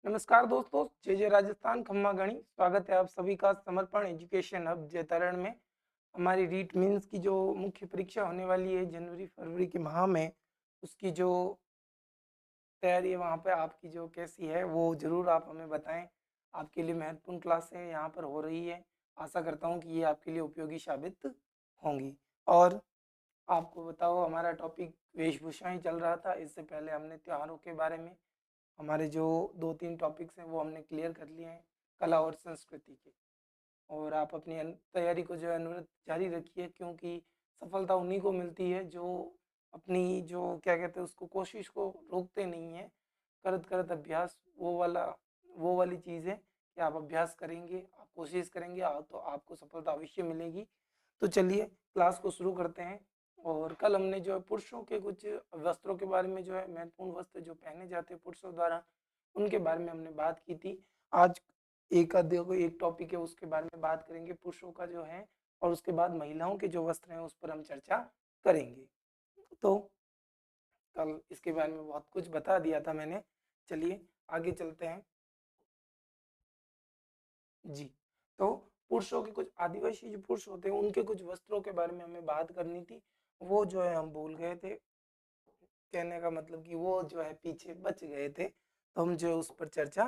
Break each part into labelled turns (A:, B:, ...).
A: नमस्कार दोस्तों, जय जय राजस्थान खम्मा गणी। स्वागत है आप सभी का समर्पण एजुकेशन हब जैतरण में। हमारी रीट मीन्स की जो मुख्य परीक्षा होने वाली है जनवरी फरवरी के माह में, उसकी जो तैयारी है वहाँ पे आपकी जो कैसी है वो ज़रूर आप हमें बताएं। आपके लिए महत्वपूर्ण क्लासें यहाँ पर हो रही है। आशा करता हूँ कि ये आपके लिए उपयोगी साबित होंगी। और आपको बताओ, हमारा टॉपिक वेशभूषाएं चल रहा था। इससे पहले हमने त्योहारों के बारे में हमारे जो 2-3 टॉपिक्स हैं वो हमने क्लियर कर लिए हैं, कला और संस्कृति के। और आप अपनी तैयारी को जो है अनवरत जारी रखिए, क्योंकि सफलता उन्हीं को मिलती है जो अपनी जो क्या कहते हैं उसको कोशिश को रोकते नहीं है। करत करत अभ्यास वो वाली चीज़ है कि आप अभ्यास करेंगे, आप कोशिश करेंगे तो आपको सफलता अवश्य मिलेगी। तो चलिए क्लास को शुरू करते हैं। और कल हमने जो है पुरुषों के कुछ वस्त्रों के बारे में, जो है महत्वपूर्ण वस्त्र जो पहने जाते हैं पुरुषों द्वारा, उनके बारे में हमने बात की थी। आज एक आधे को एक टॉपिक है उसके बारे में बात करेंगे पुरुषों का जो है, और उसके बाद महिलाओं के जो वस्त्र हैं उस पर हम चर्चा करेंगे। तो कल इसके बारे में बहुत कुछ बता दिया था मैंने। चलिए आगे चलते हैं जी। तो पुरुषों के कुछ आदिवासी जो पुरुष होते हैं उनके कुछ वस्त्रों के बारे में हमें बात करनी थी, वो जो है हम भूल गए थे। कहने का मतलब कि वो जो है पीछे बच गए थे, तो हम जो है उस पर चर्चा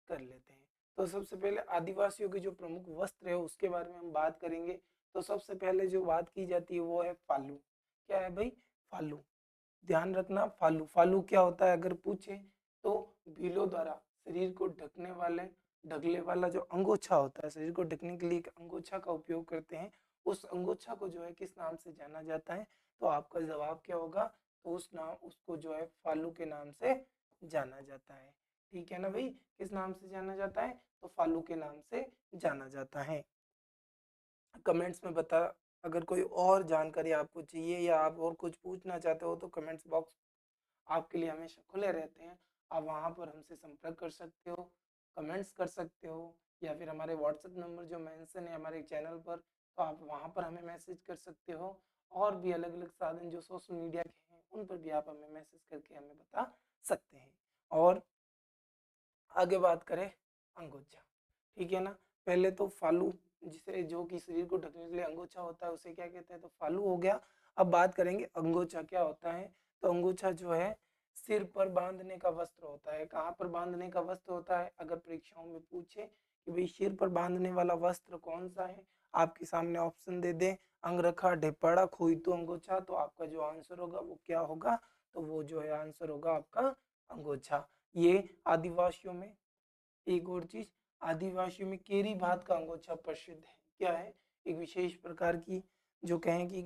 A: कर लेते हैं। तो सबसे पहले आदिवासियों के जो प्रमुख वस्त्र है उसके बारे में हम बात करेंगे। तो सबसे पहले जो बात की जाती है वो है फालू। क्या है भाई? फालू। ध्यान रखना, फालू फालू क्या होता है अगर पूछे तो भीलों द्वारा शरीर को ढकने वाले ढकले वाला जो अंगोछा होता है, शरीर को ढकने के लिए एक अंगोछा का उपयोग करते हैं। उस अंगोछा को जो है किस नाम से जाना जाता है? तो आपका जवाब क्या होगा? तो उस नाम उसको जो है फालू के नाम से जाना जाता है। ठीक है ना भाई? किस नाम से जाना जाता है? तो फालू के नाम से जाना जाता है। कमेंट्स में बता, अगर कोई और जानकारी आपको चाहिए या आप और कुछ पूछना चाहते हो तो कमेंट्स बॉक्स आपके लिए हमेशा खुले रहते हैं। आप वहाँ पर हमसे संपर्क कर सकते हो, कमेंट्स कर सकते हो, या फिर हमारे व्हाट्सएप नंबर जो मेंशन है हमारे चैनल पर, तो आप वहाँ पर हमें मैसेज कर सकते हो। और भी अलग अलग साधन जो सोशल मीडिया के हैं उन पर भी आप हमें मैसेज करके हमें बता सकते हैं। और आगे बात करें अंगोछा। ठीक है ना? पहले तो फालू, जिसे जो कि शरीर को ढकने के लिए अंगोछा होता है उसे क्या कहते हैं? तो फालू हो गया। अब बात करेंगे अंगोछा क्या होता है। तो अंगोछा जो है सिर पर बांधने का वस्त्र होता है। कहाँ पर बांधने का वस्त्र होता है? अगर परीक्षाओं में पूछे कि भाई सिर पर बांधने वाला वस्त्र कौन सा है, आपके सामने ऑप्शन दे दे अंगरखा, ढिपाड़ा, खोइतू, अंगोछा, तो आपका जो आंसर होगा वो क्या होगा? तो वो जो है आंसर होगा आपका अंगोछा। ये आदिवासियों में, एक और चीज, आदिवासियों में केरी भात का अंगोछा प्रसिद्ध है। क्या है? एक विशेष प्रकार की, जो कहें कि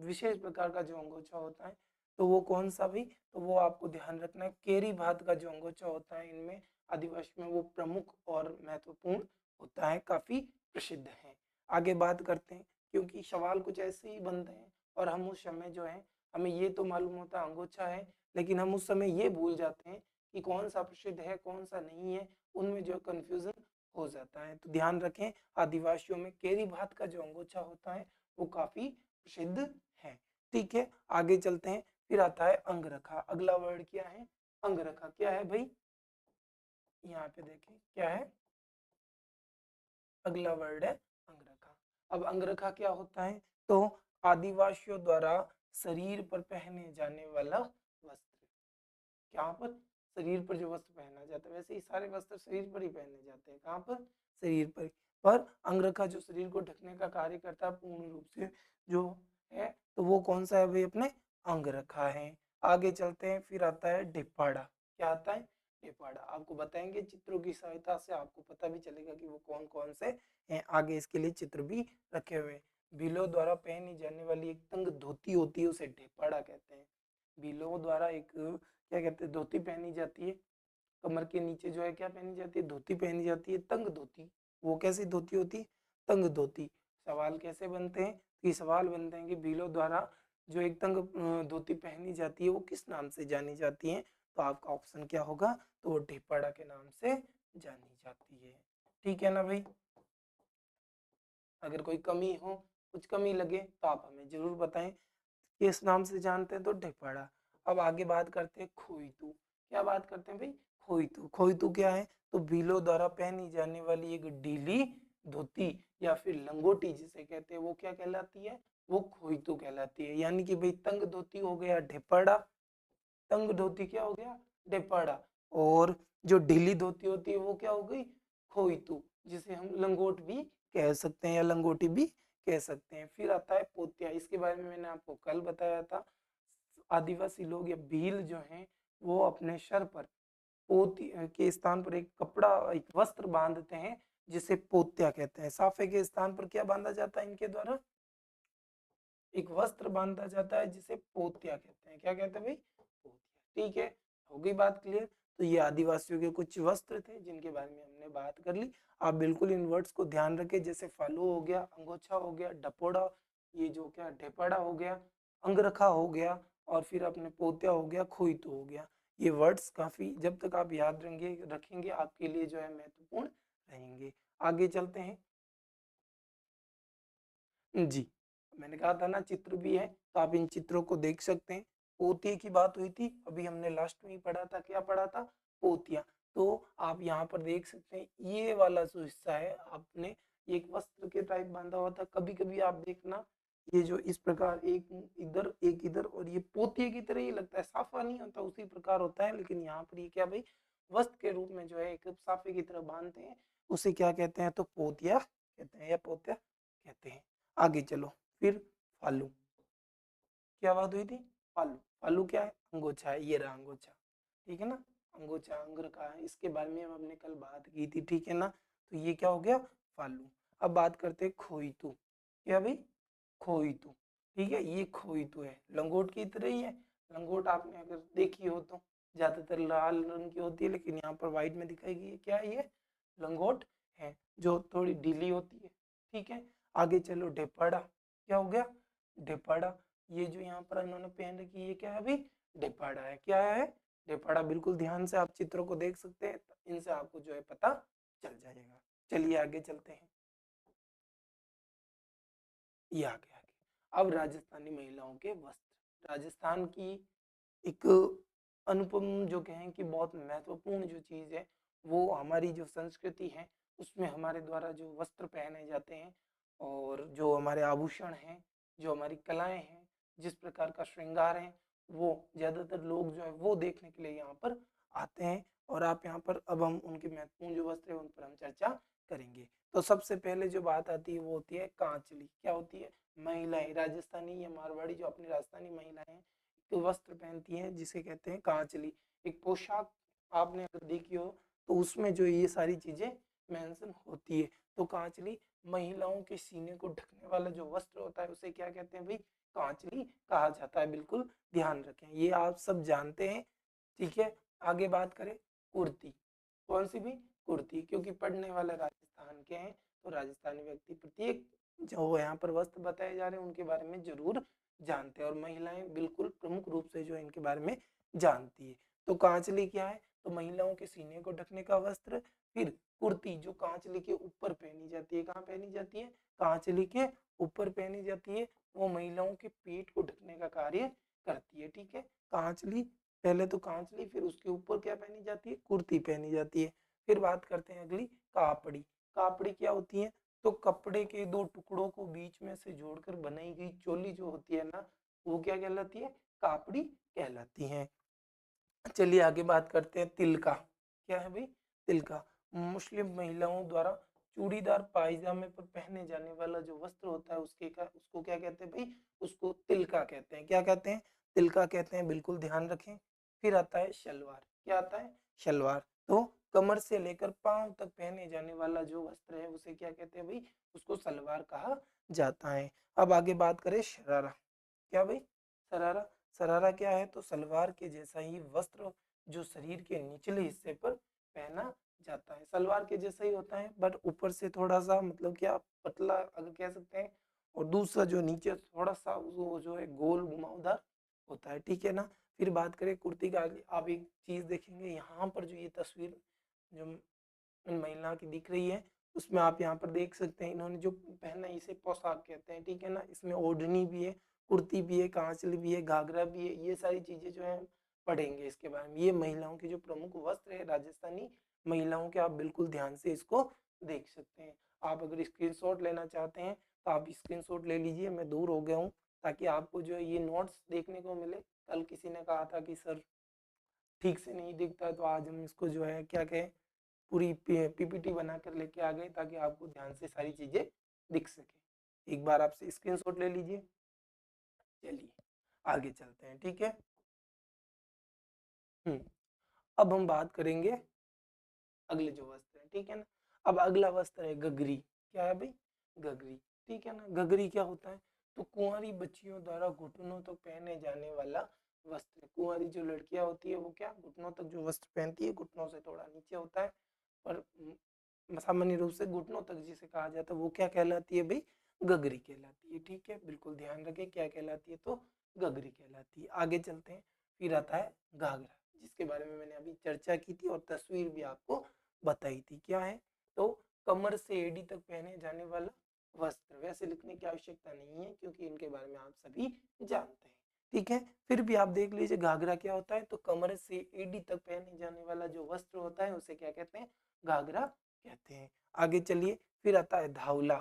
A: विशेष प्रकार का जो अंगोछा होता है, तो वो कौन सा भी? तो वो आपको ध्यान रखना है, केरी भात का जो अंगोछा होता है इनमें आदिवासी में वो प्रमुख और महत्वपूर्ण होता है, काफी प्रसिद्ध है। आगे बात करते हैं, क्योंकि सवाल कुछ ऐसे ही बनते हैं और हम उस समय जो है, हमें ये तो मालूम होता है अंगोछा है, लेकिन हम उस समय ये भूल जाते हैं कि कौन सा प्रसिद्ध है कौन सा नहीं है, उनमें जो कंफ्यूजन हो जाता है। तो ध्यान रखें, आदिवासियों में केरी भात का जो अंगोछा होता है वो काफी प्रसिद्ध है। ठीक है, आगे चलते हैं। फिर आता है अंगरखा। अगला वर्ड क्या है? अंगरखा। क्या है भाई? यहाँ पे देखें क्या है, अगला वर्ड है अंगरखा। अब अंगरखा क्या होता है? तो आदिवासियों द्वारा शरीर पर पहने जाने वाला वस्त्र। यहाँ पर शरीर पर जो वस्त्र पहना जाता है, वैसे ही सारे वस्त्र शरीर पर ही पहने जाते हैं। कहाँ पर? शरीर पर अंगरखा जो शरीर को ढकने का कार्य करता है पूर्ण रूप से जो है, तो वो कौन सा है भाई? अपने अंगरखा है। आगे चलते हैं, फिर आता है ढिपाड़ा। क्या आता है? ढिपाड़ा। आपको बताएंगे चित्रों की सहायता से, आपको पता भी चलेगा कि वो कौन कौन से हैं। आगे इसके लिए चित्र भी रखे हुए हैं। भीलों द्वारा पहनी जाने वाली एक तंग धोती होती है, उसे ढिपाड़ा कहते हैं। भीलों द्वारा एक क्या कहते हैं, धोती पहनी जाती है। कमर के नीचे जो है क्या पहनी जाती है? धोती पहनी जाती है, तंग धोती। वो कैसी धोती होती है? तंग धोती। सवाल कैसे बनते हैं? ये सवाल बनते हैं कि भीलों द्वारा जो एक तंग धोती पहनी जाती है वो किस नाम से जानी जाती है? तो आपका ऑप्शन क्या होगा? तो वो ढिपाड़ा के नाम से जानी जाती है। ठीक है ना भाई? अगर कोई कमी हो, कुछ कमी लगे तो आप हमें जरूर बताएं। किस नाम से जानते हैं? तो ढिपाड़ा। अब आगे बात करते हैं खोइतू। क्या बात करते हैं भाई? खोइतू। खोइतू क्या है? तो भीलों द्वारा पहनी जाने वाली एक ढीली धोती या फिर लंगोटी जिसे कहते हैं, वो क्या कहलाती है? वो खोइतू कहलाती है। यानी कि भाई तंग धोती हो गया ढेपड़ा, तंग धोती क्या हो गया? ढेपड़ा। और जो ढीली धोती होती है वो क्या हो गई? खोइतू, जिसे हम लंगोट भी कह सकते हैं या लंगोटी भी कह सकते हैं। फिर आता है पोतिया। इसके बारे में मैंने आपको कल बताया था। आदिवासी लोग या भील जो हैं वो अपने सर पर पोती के स्थान पर एक कपड़ा, एक वस्त्र बांधते हैं जिसे पोत्या कहते हैं। साफे के स्थान पर क्या बांधा जाता है इनके द्वारा? एक वस्त्र बांधा जाता है जिसे पोत्या कहते हैं। क्या कहते हैं भाई? पोतिया। ठीक है, हो गई बात क्लियर। तो ये आदिवासियों के कुछ वस्त्र थे जिनके बारे में हमने बात कर ली। आप बिल्कुल इन वर्ड्स को ध्यान रखें, जैसे फालू हो गया, अंगोछा हो गया, डपोड़ा, ये जो क्या ढेपड़ा हो गया, अंगरखा हो गया, और फिर अपने पोत्या हो गया, खोइतू हो गया। ये वर्ड्स काफी जब तक आप याद रखेंगे आपके लिए जो है महत्वपूर्ण रहेंगे। आगे चलते हैं। जी, मैंने कहा था ना चित्र भी है, तो आप इन चित्रों को देख सकते हैं। पोतिये की बात हुई थी, अभी हमने लास्ट में ही पढ़ा था, क्या पढ़ा था? पोतिया। तो आप यहाँ पर देख सकते हैं, ये वाला जो हिस्सा है आपने एक वस्त्र के टाइप बांधा हुआ था। कभी कभी आप देखना, ये जो इस प्रकार एक इधर और ये पोतिये की तरह ही लगता है, साफा नहीं होता, उसी प्रकार होता है। लेकिन यहाँ पर ये क्या भाई, वस्त्र के रूप में जो है एक साफे की तरह बांधते हैं, उसे क्या कहते हैं? तो पोतिया कहते हैं या पोतिया कहते हैं। आगे चलो। फिर फालू, क्या बात हुई थी? फालू। फालू क्या है? अंगोछा है, ये रहा अंगोछा। ठीक है ना? अंगोछा अंगर का है, इसके बारे में हमने कल बात की थी। ठीक है ना? तो ये क्या हो गया? फालू। अब बात करते हैं खोइतू। क्या भाई? खोइतू। ठीक है, ये खोइतू है, लंगोट की तरह ही है। लंगोट आपने अगर देखी हो तो ज्यादातर लाल रंग की होती है, लेकिन यहाँ पर व्हाइट में दिखाई गई है। क्या है ये? लंगोट है, जो थोड़ी ढीली होती है। ठीक है, आगे चलो। ढेपड़ा, क्या हो गया? ढेपड़ा। ये जो यहाँ पर इन्होंने पहन रखी है, ये क्या है अभी? ढेपड़ा है। क्या है? ढेपड़ा। बिल्कुल ध्यान से आप चित्रों को देख सकते हैं, इनसे आपको जो है पता चल जाएगा। चलिए आगे चलते हैं। ये आगे आगे अब राजस्थानी महिलाओं के वस्त्र। राजस्थान की एक अनुपम जो कहें कि बहुत महत्वपूर्ण जो चीज है, वो हमारी जो संस्कृति है, उसमें हमारे द्वारा जो वस्त्र पहने जाते हैं और जो हमारे आभूषण हैं, जो हमारी कलाएं हैं, जिस प्रकार का श्रृंगार है, वो ज्यादातर लोग जो है वो देखने के लिए यहाँ पर आते हैं। और आप यहाँ पर अब हम उनके महत्वपूर्ण जो वस्त्र है उन पर हम चर्चा करेंगे। तो सबसे पहले जो बात आती है वो होती है कांचली। क्या होती है? महिलाएं, राजस्थानी या मारवाड़ी जो अपनी राजस्थानी महिलाएं हैं, एक वस्त्र पहनती हैं जिसे कहते हैं कांचली। एक पोशाक आपने अगर देखी हो तो उसमें जो ये सारी चीजें मेंशन होती है। तो कांचली महिलाओं के सीने को ढकने वाला जो वस्त्र होता है उसे क्या कहते हैं भाई? कांचली कहा जाता है। बिल्कुल ध्यान रखें, ये आप सब जानते हैं। ठीक है, आगे बात करें। कुर्ती। कौन सी भी? कुर्ती, क्योंकि पढ़ने वाले राजस्थान के हैं तो राजस्थानी व्यक्ति प्रत्येक जो यहाँ पर वस्त्र बताए जा रहे हैं उनके बारे में जरूर जानते हैं, और महिलाएं बिल्कुल प्रमुख रूप से जो इनके बारे में जानती है। तो कांचली क्या है? तो महिलाओं के सीने को ढकने का वस्त्र। फिर कुर्ती जो कांचली के ऊपर पहनी जाती है। कहाँ पहनी जाती है? कांचली के ऊपर पहनी जाती है। वो महिलाओं के पेट को ढकने का कार्य करती है। ठीक है, कांचली, पहले तो कांचली, फिर उसके ऊपर क्या पहनी जाती है? कुर्ती पहनी जाती है। फिर बात करते हैं अगली, कापड़ी। कापड़ी क्या होती है? तो कपड़े के दो टुकड़ों को बीच में से जोड़कर बनाई गई चोली जो होती है ना, वो क्या कहलाती है? कापड़ी कहलाती है। चलिए आगे बात करते हैं तिलका। क्या है भाई? तिलका। मुस्लिम महिलाओं द्वारा चूड़ीदार पायजामे पर पहने जाने वाला जो वस्त्र होता है उसको क्या कहते हैं भाई? उसको तिलका कहते हैं। क्या कहते हैं? तिलका कहते हैं। बिल्कुल ध्यान रखें। फिर आता है शलवार। क्या आता है? शलवार। तो कमर से लेकर पांव तक पहने जाने वाला जो वस्त्र है उसे क्या कहते हैं भाई? उसको सलवार कहा जाता है। अब आगे बात करें शरारा। क्या भाई? सरारा। सरारा क्या है? तो सलवार के जैसा ही वस्त्र जो शरीर के निचले हिस्से पर पहना जाता है। सलवार के जैसा ही होता है, बट ऊपर से थोड़ा सा मतलब क्या पतला अगर कह सकते हैं, और दूसरा जो नीचे थोड़ा सा वो जो है गोल घुमावदार होता है। ठीक है ना? फिर बात करें कुर्ती का। आप एक चीज देखेंगे यहाँ पर, जो ये तस्वीर जो महिला की दिख रही है उसमें आप यहाँ पर देख सकते हैं, इन्होंने जो पहना है इसे पोशाक कहते हैं। ठीक है ना? इसमें ओढ़नी भी है, कुर्ती भी है, कांचली भी है, घाघरा भी है, ये सारी चीजें जो है पढ़ेंगे इसके बारे में। ये महिलाओं के जो प्रमुख वस्त्र है राजस्थानी महिलाओं के, आप बिल्कुल ध्यान से इसको देख सकते हैं। आप अगर स्क्रीनशॉट लेना चाहते हैं तो आप स्क्रीनशॉट ले लीजिए, मैं दूर हो गया हूँ, ताकि आपको जो है ये नोट्स देखने को मिले। कल किसी ने कहा था कि सर ठीक से नहीं दिखता है, तो आज हम इसको जो है क्या कहें, पूरी पीपीटी बना कर लेके आ गए, ताकि आपको ध्यान से सारी चीजें दिख सके। एक बार आपसे स्क्रीनशॉट ले लीजिए। चलिए आगे चलते हैं, ठीक है। अब हम बात करेंगे अगले जो वस्त्र है, ठीक है ना। अब अगला वस्त्र है घघरी। क्या है भाई? घघरी, ठीक है ना। घघरी क्या होता है? तो कुंवारी बच्चियों द्वारा घुटनों तक पहने जाने वाला वस्त्र। कुंवारी जो लड़कियां होती है वो क्या घुटनों तक जो वस्त्र पहनती है, घुटनों से थोड़ा नीचे होता है, और सामान्य रूप से घुटनों तक जिसे कहा जाता है वो क्या कहलाती है भाई? घघरी कहलाती है, ठीक है। बिल्कुल ध्यान रखें, क्या कहलाती है? तो घघरी कहलाती है। आगे चलते हैं। फिर आता है घाघरा, जिसके बारे में मैंने अभी चर्चा की थी और तस्वीर भी आपको बताई थी। क्या है? तो कमर से एड़ी तक पहने जाने वाला वस्त्र। वैसे लिखने की आवश्यकता नहीं है, क्योंकि इनके बारे में आप सभी जानते हैं, ठीक है। फिर भी आप देख लीजिए घाघरा क्या होता है। तो कमर से एड़ी तक पहने जाने वाला जो वस्त्र होता है उसे क्या कहते हैं? घाघरा कहते हैं। आगे चलिए। फिर आता है धावला।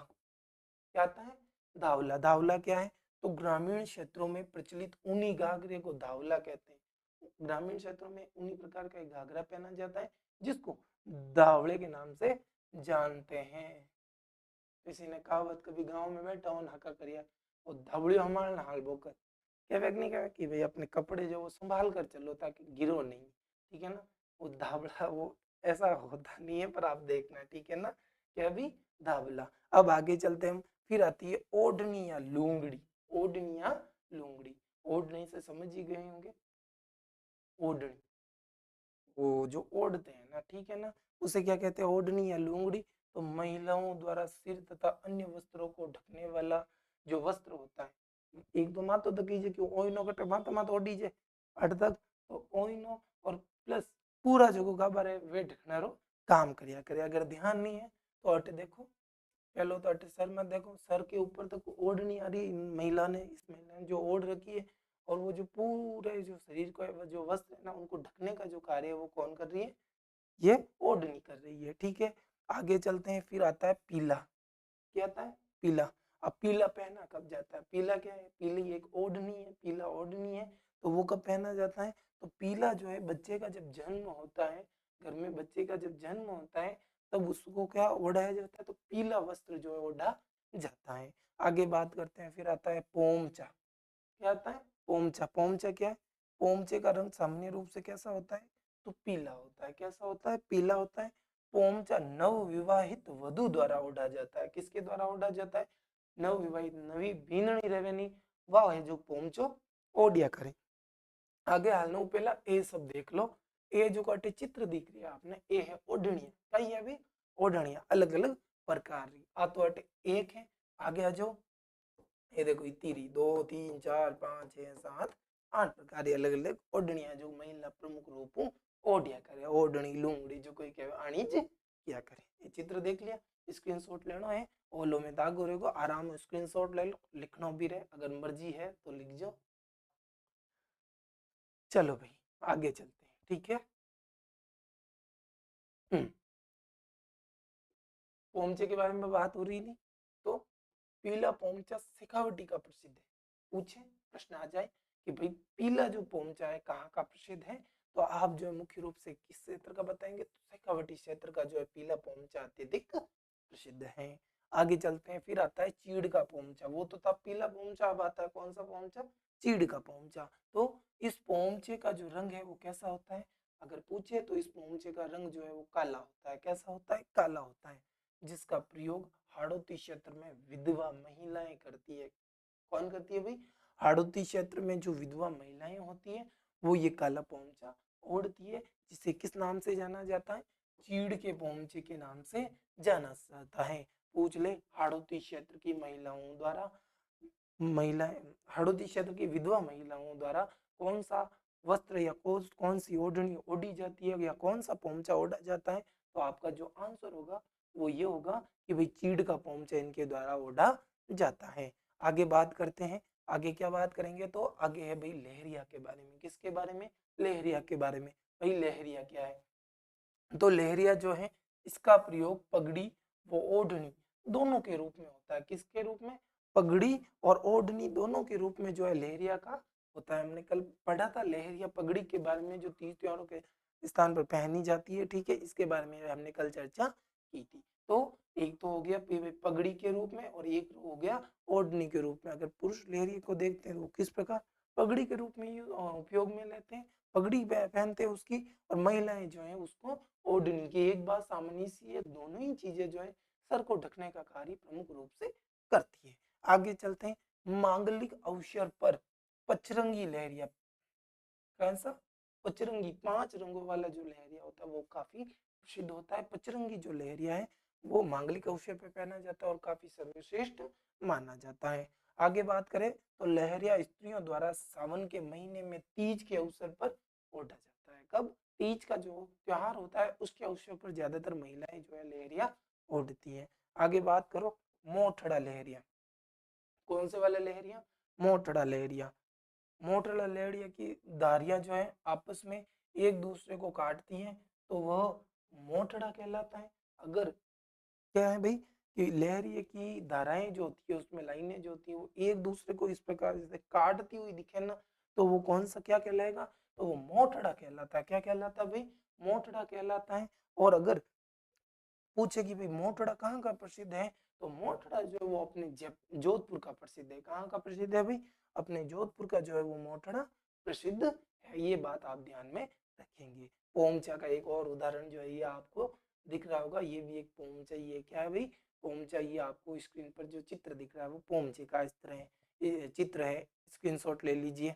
A: क्या आता है? धावला। धावला क्या है? तो ग्रामीण क्षेत्रों में प्रचलित ऊनी घाघरे को धावला कहते हैं। ग्रामीण क्षेत्रों में ऊनी प्रकार का एक घाघरा पहना जाता है, जिसको धावले के नाम से जानते हैं। किसी ने कहावत, कभी गांव में बैठा हो नाका करिया, वो धवड़ियो हमारे हाल बोकर, क्या नहीं कहा कि भाई अपने कपड़े जो वो संभाल कर चलो ताकि गिरो नहीं, ठीक है ना। वो धावड़ा वो ऐसा होता नहीं है, पर आप देखना, ठीक है ना। क्या भी? धावला। अब आगे चलते हैं हम। फिर आती है ओढ़नी या लूंगड़ी। ओढ़नी या लूंगड़ी। ओढ़नी से समझ ही गए होंगे, ओढ़नी वो जो ओढ़ते हैं ना, ठीक है ना, उसे क्या कहते हैं? ओढ़नी या लूंगड़ी। तो महिलाओं द्वारा सिर तथा अन्य वस्त्रों को ढकने वाला जो वस्त्र होता है। एक तो माथो तक कीजिए, क्यों ओइनो कटे माथा माथ ओढ़ी जे अट तक, तो ओइनो और प्लस पूरा जो गाभा है वे ढकनारो काम करिया करे। अगर ध्यान नहीं है तो अट देखो, पहले तो अट सर में देखो, सर के ऊपर तक ओढ़नी आ रही महिला ने, इस महिला ने जो ओढ़ रखी है, और वो जो पूरे जो शरीर को जो वस्त्र है ना उनको ढकने का जो कार्य है वो कौन कर रही है? ये ओढ़नी कर रही है, ठीक है। आगे चलते हैं। फिर आता है पीला। क्या आता है? पीला। अब पीला पहना कब जाता है? पीला क्या है? पीली एक ओढ़नी है, पीला ओढ़नी है, तो वो कब पहना जाता है? तो पीला जो है बच्चे का जब जन्म होता है, घर में बच्चे का जब जन्म होता है, तब उसको क्या ओढ़ाया जाता है? तो पीला वस्त्र जो है ओढ़ा जाता है। आगे बात करते हैं। फिर आता है पोमचा। क्या आता है? पोमचा। पोमचा क्या है? पोमचे का रंग सामान्य रूप से कैसा होता है? तो पीला होता है। कैसा होता है? पीला होता है। पोमचा नव विवाहित वधु द्वारा ओढ़ा जाता है। किसके द्वारा ओढ़ा जाता है? नव विवाहित, नवी बीनणी रेवेनी वाह है जो पोमचो ओढ़िया करे। आगे हालनो पहला ए सब देख लो। ए जो काटे चित्र दिख रही है आपने, ए है ओढ़निया। कई है भी? ओढ़निया अलग अलग प्रकार की। आ तो अटे एक है। आगे आ जाओ। ये देखो तीरी 2 3 4 5 6 7 8 प्रकार अलग अलग ओढ़निया जो महिला प्रमुख रूप ओढ़िया करे। ओढ़नी लूंगड़ी जो कोई कहे आणीज क्या करे। ये चित्र देख लिया, स्क्रीनशॉट लेना है। ओलो में दागो रहेगा, आराम से स्क्रीनशॉट ले लो, लिखना भी रहे, अगर मर्जी है तो लिख जाओ। चलो भाई आगे चलते हैं, ठीक है। पोमचे के बारे में बात हो रही थी, तो पीला पोमचा शेखावटी का प्रसिद्ध है। पूछे प्रश्न आ जाए कि भाई पीला जो पोमचा है कहाँ का प्रसिद्ध है, तो आप जो है मुख्य रूप से किस क्षेत्र का बताएंगे? तो शेखावटी क्षेत्र का जो है पीला पोमचा अत्यधिक प्रसिद्ध है। आगे चलते हैं। फिर आता है चीड़ का पोमचा। वो तो था पीला पोमचा, अब आता है कौन सा पोमचा? चीड़ का पोमचा। तो इस पोमचे का जो रंग है वो कैसा होता है? अगर पूछे तो इस पोमचे का रंग जो है वो काला होता है। कैसा होता है? काला होता है। जिसका प्रयोग हाड़ौती क्षेत्र में विधवा महिलाएं करती है। कौन करती है भाई? हाड़ौती क्षेत्र में जो विधवा महिलाएं होती है वो ये काला पोमचा ओढ़ती है, जिसे किस नाम से जाना जाता है? चीड़ के पोमचे के नाम से जाना जाता है। पूछ ले हाड़ौती क्षेत्र की महिलाओं द्वारा, महिलाएं हाड़ौती क्षेत्र की विधवा महिलाओं द्वारा कौन सा वस्त्र या कौन सी ओढ़नी ओढ़ी जाती है, या कौन सा पोमचा ओढ़ा जाता है? तो आपका जो आंसर होगा वो ये होगा कि भाई चीड़ का पोमचा इनके द्वारा ओढ़ा जाता है। आगे बात करते हैं। आगे क्या बात करेंगे, तो आगे है भाई लहरिया के बारे में। किसके बारे में? लहरिया के बारे में। भाई लहरिया क्या है? तो लहरिया जो है इसका प्रयोग पगड़ी व ओढ़नी दोनों के रूप में होता है। किसके रूप में? पगड़ी और ओढ़नी दोनों के रूप में जो है लहरिया का होता है। हमने कल पढ़ा था लहरिया पगड़ी के बारे में, जो तीज त्योहारों के स्थान पर पहनी जाती है, ठीक है, इसके बारे में हमने कल चर्चा की थी। तो एक तो हो गया पगड़ी के रूप में और एक हो गया ओढ़नी के रूप में। अगर पुरुष लहरिया को देखते हैं तो किस प्रकार पगड़ी के रूप में उपयोग में लेते हैं, पगड़ी पहनते हैं उसकी, और महिलाएं जो है उसको ओढ़नी की। एक बात सामान्य सी है, दोनों ही चीजें जो है सर को ढकने का कार्य प्रमुख रूप से करती है। आगे चलते हैं। मांगलिक अवसर पर पचरंगी लहरिया, कैसा? पचरंगी, 5 रंगों वाला जो लहरिया होता है वो काफी प्रसिद्ध होता है। पचरंगी जो लहरिया है वो मांगलिक अवसर पर पहना जाता है और काफी सर्वश्रेष्ठ माना जाता है। आगे बात करें तो लहरिया स्त्रियों द्वारा सावन के महीने में तीज के अवसर पर ओढ़ा जाता है। कब? तीज का जो त्योहार होता है उसके अवसर पर ज्यादातर महिलाएं जो है लहरिया ओढ़ती हैं। आगे बात करो मोठड़ा लहरिया। कौन से वाला लहरिया? मोठड़ा लहरिया। मोठड़ा लहरिया की धारियां जो है आपस में एक दूसरे को काटती हैं तो वह मोठड़ा कहलाता है। अगर क्या है भाई कि लहरिया की धाराएं जो होती है उसमें लाइनें जो होती है वो एक दूसरे को इस प्रकार से काटती हुई दिखे ना, तो वो कौन सा क्या कहलाएगा? तो वो मोठड़ा कहलाता है। क्या कहलाता है भाई? मोठड़ा कहलाता है। और अगर पूछे कि भाई मोठड़ा कहाँ का प्रसिद्ध है, तो मोठड़ा जो है वो अपने जोधपुर का प्रसिद्ध है। कहाँ का प्रसिद्ध है भाई? अपने जोधपुर का जो है वो मोठड़ा प्रसिद्ध है। ये बात आप ध्यान में रखेंगे। पोमचा का एक और उदाहरण जो है ये आपको दिख रहा होगा, ये भी एक पोमचा ही है। क्या है भाई? पोमचा। ये आपको स्क्रीन पर जो चित्र दिख रहा है वो पोमचे का इस तरह ये चित्र है, स्क्रीनशॉट ले लीजिए।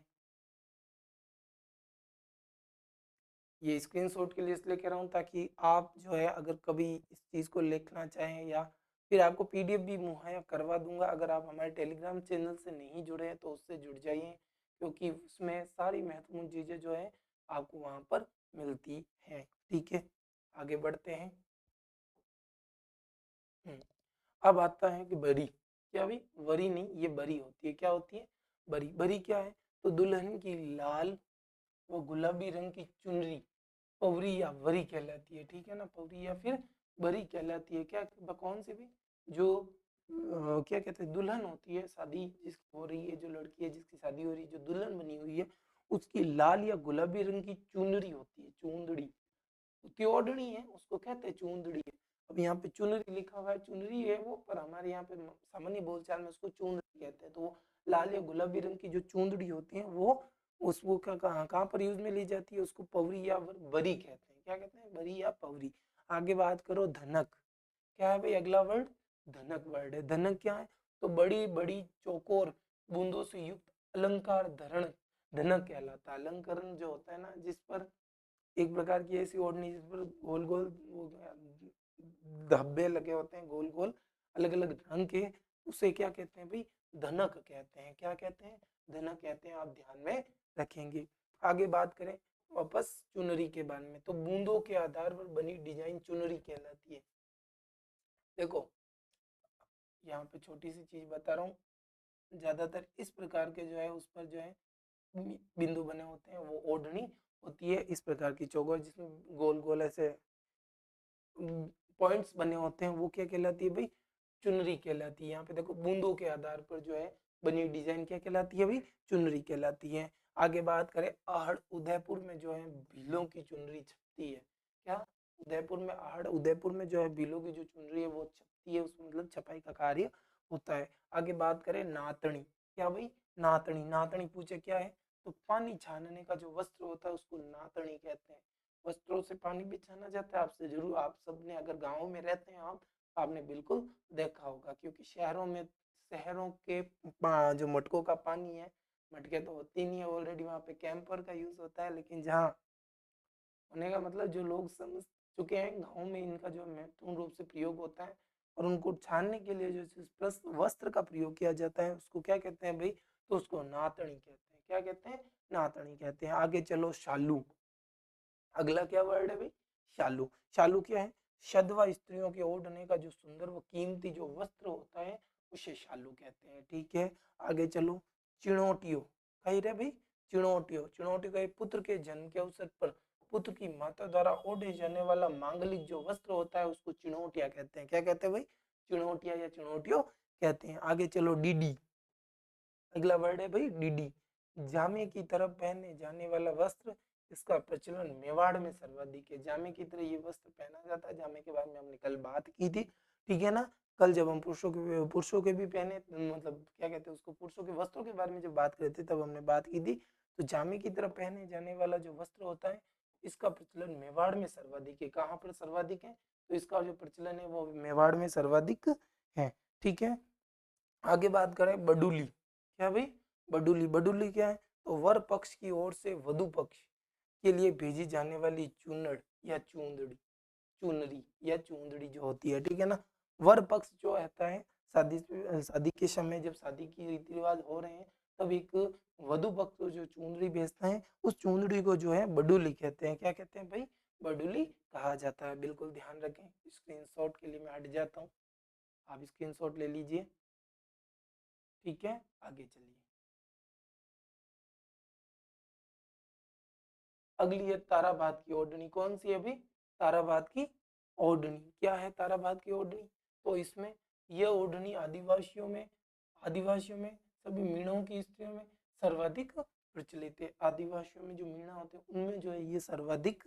A: ये स्क्रीनशॉट के लिए इसलिए कह रहा हूँ ताकि आप जो है अगर कभी इस चीज़ को लिखना चाहें या फिर आपको पीडीएफ भी मुहैया करवा दूंगा। अगर आप हमारे टेलीग्राम चैनल से नहीं जुड़े हैं तो उससे जुड़ जाइए, क्योंकि उसमें सारी महत्वपूर्ण चीज़ें जो है आपको वहाँ पर मिलती हैं। ठीक है, आगे बढ़ते हैं। अब आता है कि बरी। क्या भाई? वरी नहीं, ये बरी होती है। क्या होती है? बरी। बरी क्या है? तो दुल्हन की लाल व गुलाबी रंग की चुनरी पवरी या वरी कहलाती है। ठीक है ना, पवरी या फिर बरी कहलाती है। क्या? कौन सी भी जो क्या कहते हैं दुल्हन होती है, शादी जिसकी हो रही है, जो लड़की है जिसकी शादी हो रही है, जो दुल्हन बनी हुई है, उसकी लाल या गुलाबी रंग की चुनरी होती है। चुंदड़ी, त्योडनी है उसको कहते हैं चुंदड़ी है। अब यहाँ पे चुनरी लिखा हुआ है, चुनरी है वो, पर हमारे यहाँ पे सामान्य बोलचाल में उसको चुंदड़ी कहते हैं। तो वो लाल या गुलाबी रंग की जो चुंदड़ी होती है वो उसको कहाँ पर यूज में ली जाती है? उसको पवरी या बरी कहते हैं। क्या कहते हैं? बरी या पवरी। आगे बात करो धनक। क्या है भाई अगला वर्ड? धनक वर्ड है। धनक क्या है? तो बड़ी बड़ी चौकोर बूंदों से युक्त अलंकार धरण धनक कहलाता है। अलंकरण जो होता है ना, जिस पर एक प्रकार की ऐसी ओढ़नी जिस पर गोल गोल धब्बे लगे होते हैं, गोल गोल अलग अलग रंग के, उसे क्या कहते हैं भाई? धनक कहते हैं। क्या कहते हैं? धनक कहते हैं। आप ध्यान में रखेंगे। आगे बात करें वापस चुनरी के बारे में, तो बूंदों के आधार पर बनी डिजाइन चुनरी कहलाती है। देखो यहाँ पे छोटी सी चीज बता रहा हूँ, ज्यादातर इस प्रकार के जो है उस पर जो है बिंदु बने होते हैं वो ओढ़नी होती है। इस प्रकार की चौकोर जिसमें गोल गोल ऐसे पॉइंट्स बने होते हैं वो क्या कहलाती है भाई? चुनरी कहलाती है। यहाँ पे देखो बूंदों के आधार पर जो है बनी डिजाइन क्या कहलाती है भाई? चुनरी कहलाती है। आगे बात करें आहड़ उदयपुर में जो है भीलों की चुनरी छपती है। क्या? उदयपुर में आहड़ उदयपुर में जो है भीलों की जो चुनरी है वो छपती है, उसमें मतलब छपाई का कार्य होता है। आगे बात करें नातनी। क्या भाई? नातनी। नातनी पूछे क्या है? तो पानी छानने का जो वस्त्र होता है उसको नातनी कहते हैं। वस्त्रों से पानी भी छाना जाता है। आपसे जरूर आप सबने अगर गाँव में रहते हैं आप, आपने बिल्कुल देखा होगा, क्योंकि शहरों के जो मटकों का पानी है, मटके तो होती नहीं है ऑलरेडी, वहाँ पे कैंपर का यूज होता है। लेकिन जहाँ होने का मतलब जो लोग समझ चुके हैं, गाँव में इनका जो महत्वपूर्ण रूप से प्रयोग होता है और उनको छानने के लिए जो प्लस वस्त्र का प्रयोग किया जाता है उसको क्या कहते हैं भाई? तो उसको नातनी कहते हैं। क्या कहते हैं? नातनी कहते हैं। आगे चलो शालू। अगला क्या वर्ड है भाई? शालू। शालू क्या है? शधवा स्त्रियों के ओढ़ने का जो सुंदर व कीमती जो वस्त्र होता है उसे शालू कहते हैं। ठीक है, आगे चलो। चिणोटियो कही रहे भाई, चिणोटियो। चिणोटियो का पुत्र के जन्म के अवसर पर पुत्र की माता द्वारा ओढ़े जाने वाला मांगलिक जो वस्त्र होता है उसको चिणोटिया कहते हैं। क्या कहते हैं भाई? चिणोटिया या चिणोटियो कहते हैं। आगे चलो, डीडी। अगला वर्ड है भाई डीडी। जामे की तरफ पहने जाने वाला वस्त्र, इसका प्रचलन मेवाड़ में सर्वाधिक है। जामे की तरह ये वस्त्र पहना जाता है। जामे के बारे में हमने कल बात की थी, ठीक है ना। कल जब हम पुरुषों के भी पहने, मतलब क्या कहते हैं उसको, पुरुषों के वस्त्रों के बारे में जब बात करते तब हमने बात की थी। तो जामे की तरफ पहने जाने वाला जो वस्त्र होता है इसका प्रचलन मेवाड़ में सर्वाधिक है। कहाँ पर सर्वाधिक है? तो इसका जो प्रचलन है वो मेवाड़ में सर्वाधिक है, ठीक है। आगे बात करें बडुली। क्या भाई? बडुली। बडुली क्या है? तो वर पक्ष की ओर से वधु पक्ष के लिए भेजी जाने वाली चूनड़ या चूंदड़ी, चुनरी या चूंदड़ी जो होती है, ठीक है ना। वर पक्ष जो रहता है, शादी शादी के समय जब शादी की रीति रिवाज हो रहे हैं तब एक वधु पक्ष जो चुनरी भेजता है उस चुनरी को जो है बडुली कहते हैं। क्या कहते हैं भाई? बडुली कहा जाता है। बिल्कुल ध्यान रखें। स्क्रीनशॉट के लिए मैं हट जाता हूँ, आप स्क्रीनशॉट ले लीजिए, ठीक है। आगे चलिए। अगली है ताराबाद की ओढ़नी। कौन सी है अभी? ताराबाद की ओढ़नी। क्या है ताराबाद की ओढ़नी? तो इसमें यह ओढ़नी आदिवासियों में सभी मीणों की स्त्रियों में सर्वाधिक प्रचलित है। आदिवासियों में जो मीणा होते हैं उनमें जो है ये सर्वाधिक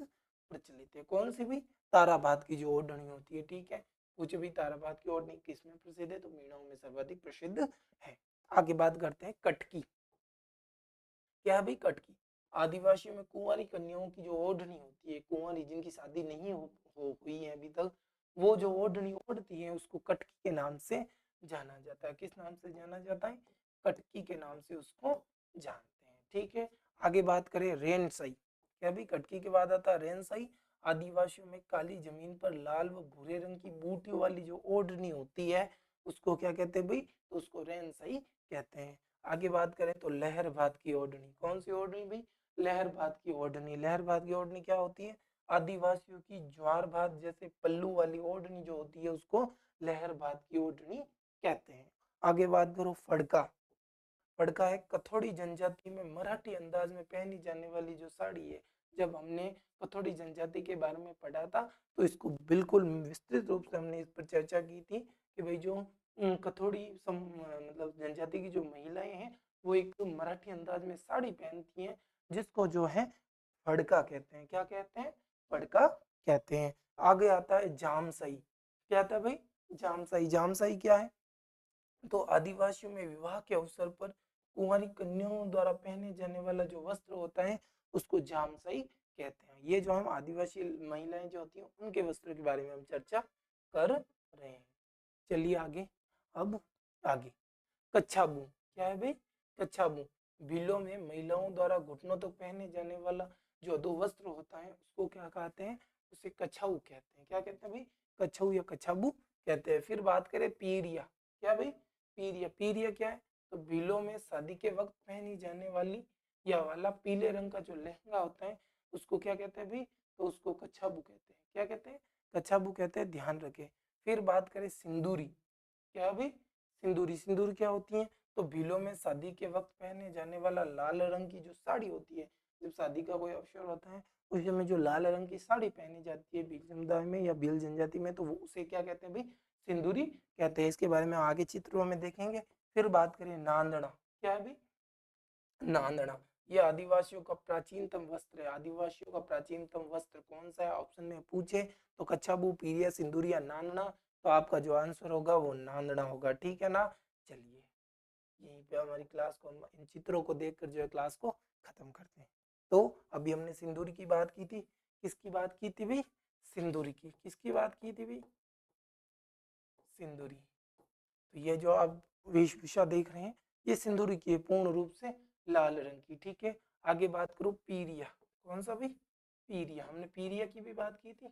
A: प्रचलित है। कौन सी भी? ताराबाद की जो ओढ़नी होती है, ठीक है। कुछ भी ताराबाद की ओढ़नी किसमें प्रसिद्ध है? तो मीणाओं में सर्वाधिक प्रसिद्ध है। आगे बात करते हैं कटकी। क्या है भाई? कटकी। आदिवासियों में कुंवारी कन्याओं की जो ओढ़नी होती है, कुंवारी जिनकी शादी नहीं हो हुई है अभी तक, वो जो ओढ़नी ओढ़ती है उसको कटकी के नाम से जाना जाता है। किस नाम से जाना जाता है? कटकी के नाम से उसको जानते हैं, ठीक है। आगे बात करें रेनसई। क्या भाई? कटकी के बाद आता है रेनसई। आदिवासियों में काली जमीन पर लाल व भूरे रंग की बूटियों वाली जो ओढ़नी होती है उसको क्या कहते हैं भाई? तो उसको रेनसई कहते हैं। आगे बात करें तो लहर भात की ओढ़नी। कौन सी ओढ़नी भाई? लहर भात की ओढ़नी। लहर भात की ओढ़नी क्या होती है? आदिवासियों की ज्वार भात जैसे पल्लू वाली ओढ़नी जो होती है उसको लहर भात की ओढ़नी कहते हैं। आगे बात करो फड़का। फड़का है कथोड़ी जनजाति में मराठी अंदाज में पहनी जाने वाली जो साड़ी है। जब हमने कथोड़ी जनजाति के बारे में पढ़ा था तो इसको बिल्कुल विस्तृत रूप से हमने इस पर चर्चा की थी कि भाई जो कथोड़ी मतलब जनजाति की जो महिलाएं हैं वो एक मराठी अंदाज में साड़ी पहनती हैं जिसको जो है फड़का कहते हैं। क्या कहते हैं? फड़का कहते हैं। आगे आता है जामसई। क्या आता है भाई? जामसई। जामसई क्या है? तो आदिवासियों में विवाह के अवसर पर कुंवारी कन्याओं द्वारा पहने जाने वाला जो वस्त्र होता है उसको जामसई कहते हैं। ये जो हम आदिवासी महिलाएं जो होती हैं उनके वस्त्रों के बारे में हम चर्चा कर रहे हैं। चलिए आगे। अब आगे कच्छाबू। क्या है भाई? कच्छाबू। भीलों में महिलाओं द्वारा घुटनों तक पहने जाने वाला जो दो वस्त्र होता है उसको क्या कहते हैं? उसे कछाऊ कहते हैं। क्या कहते हैं भाई? कछाऊ या कछाबू कहते हैं। फिर बात करें पीरिया। क्या भाई? पीरिया। पीरिया क्या है? तो भीलों में शादी के वक्त पहनी जाने वाली या वाला पीले रंग का जो लहंगा होता है उसको क्या कहते हैं भाई? तो उसको कच्छाबू कहते हैं। क्या कहते हैं? कच्छाबू कहते हैं, ध्यान रखें। फिर बात करें सिंदूरी। क्या भाई? सिंदूरी। सिंदूर क्या होती है? तो भीलों में शादी के वक्त पहने जाने वाला लाल रंग की जो साड़ी होती है, जब शादी का कोई अवसर होता है उस समय जो लाल रंग की साड़ी पहनी जाती है भील समुदाय में या भील जनजाति में, तो वो उसे क्या कहते हैं भाई? सिंदूरी कहते हैं। इसके बारे में आगे चित्रों में देखेंगे। फिर बात करें नांदना। क्या है भाई? नांदना। ये आदिवासियों का प्राचीनतम वस्त्र है। आदिवासियों का प्राचीनतम वस्त्र कौन सा है? ऑप्शन में पूछे तो कच्छाबू, पीरिया, सिंदूरी या नांदना, तो आपका जो आंसर होगा वो नांदना होगा, ठीक है ना। चलिए यहीं पे हमारी क्लास को, हम इन चित्रों को देखकर जो है क्लास को खत्म करते हैं। तो अभी हमने सिंदूरी की बात की थी। किसकी बात की थी भाई? सिंदूरी की। किसकी बात की थी भाई? सिंदूरी। तो ये जो आप वेशभूषा देख रहे हैं ये सिंदूरी की है, पूर्ण रूप से लाल रंग की, ठीक है। आगे बात करो पीरिया। कौन सा भी? पीरिया। हमने पीरिया की भी बात की थी,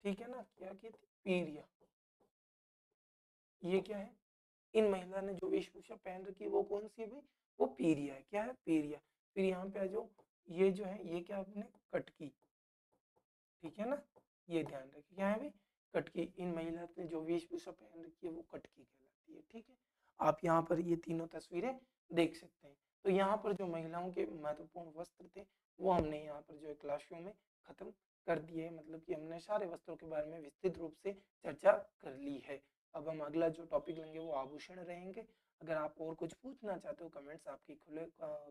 A: ठीक है ना। क्या की थी? पीरिया। ये क्या है? इन महिला ने जो वेशभूषा पहन रखी है वो कौन सी है भाई? वो पीरिया है। क्या है? पीरिया। फिर यहाँ पे आ जाओ, ये जो है ये क्या आपने? कटकी, ठीक है ना। ये ध्यान रखिए क्या है भाई? कटकी। इन महिला ने जो वेशभूषा पहन रखी है वो कटकी कहलाती है, ठीक है। आप यहाँ पर ये तीनों तस्वीरें देख सकते हैं। तो यहाँ पर जो महिलाओं के महत्वपूर्ण वस्त्र थे वो हमने यहाँ पर जो है क्लासरूम में खत्म कर दिए है, मतलब कि हमने सारे वस्त्रों के बारे में विस्तृत रूप से चर्चा कर ली है। अब हम अगला जो टॉपिक लेंगे वो आभूषण रहेंगे। अगर आप और कुछ पूछना चाहते हो कमेंट्स आपकी खुले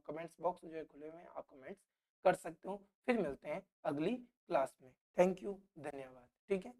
A: कमेंट्स बॉक्स जो है खुले हुए हैं, आप कमेंट्स कर सकते हो। फिर मिलते हैं अगली क्लास में। थैंक यू, धन्यवाद। ठीक है।